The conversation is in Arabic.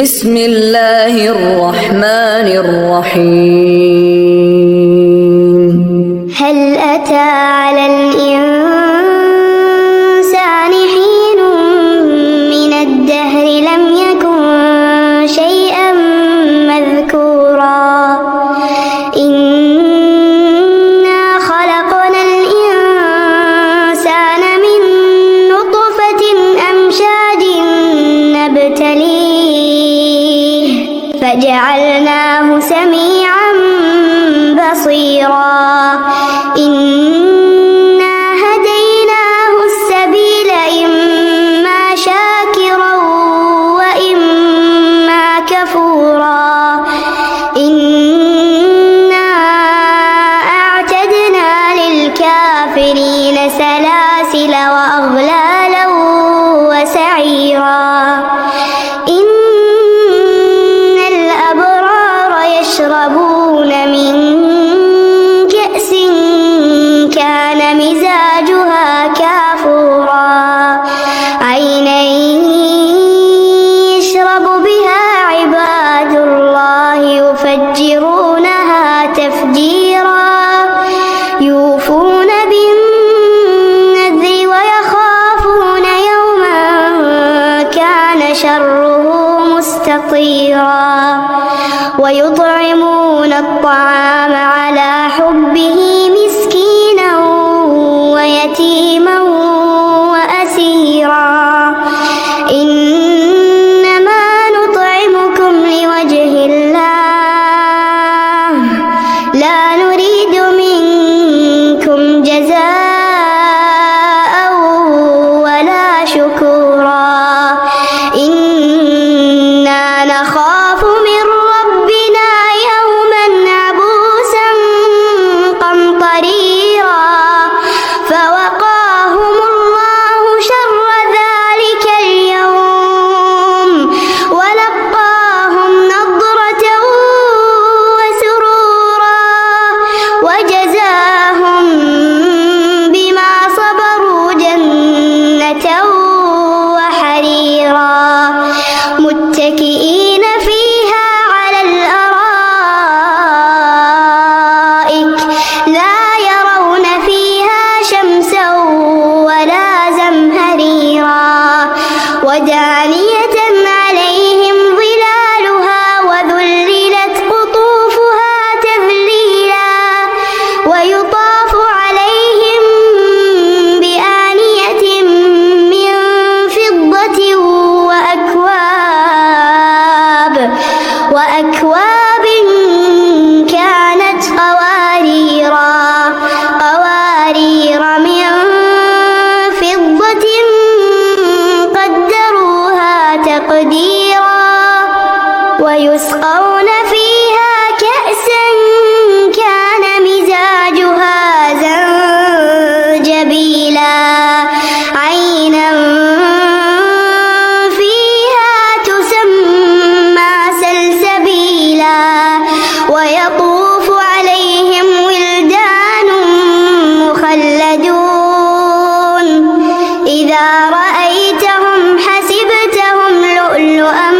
بسم الله الرحمن الرحيم هل أتى على الإنسان حين من الدهر لم يكن شيئا مذكورا إنا خلقنا الإنسان من نطفة أمشاج نبتليه فجعلناه سميعا بصيرا إنا هديناه السبيل إما شاكرا وإما كفورا إنا أعتدنا للكافرين سلاسل وأغلالا وسعيرا إن الأبرار يشربون من كأس كان مزاجها كافورا عينا يشرب بها عباد الله يفجرونها تفجيرا يوفون بالنذر ويخافون يوما كان شره مستطيرا ويطعمون الطعام على حبه مسكينا ويتيما وأسيرا إنما نطعمكم لوجه الله لا نريد منكم جزاء ولا شكورا إنا نخاف من ربنا يوما عبوسا قمطريرا فوقاهم الله شر ذلك اليوم ولقاهم نضرة وسرورا وجزاهم بما صبروا جنة وحريرا متكئين فيها على الأرائك لا يرون فيها شمسا ولا زمهريرا ودانية عليهم ظلالها وذللت قطوفها تذليلا ويطاف عليهم بآنية من فضة وأكواب كانت قوارير من فضة قدروها تقديرا ويسقون فيها كأسا كان مزاجها زنجبيلا عينا فيها تسمى سلسبيلا ويطوف عليهم ولدان مخلدون إذا رأيتهم حسبتهم لؤلؤا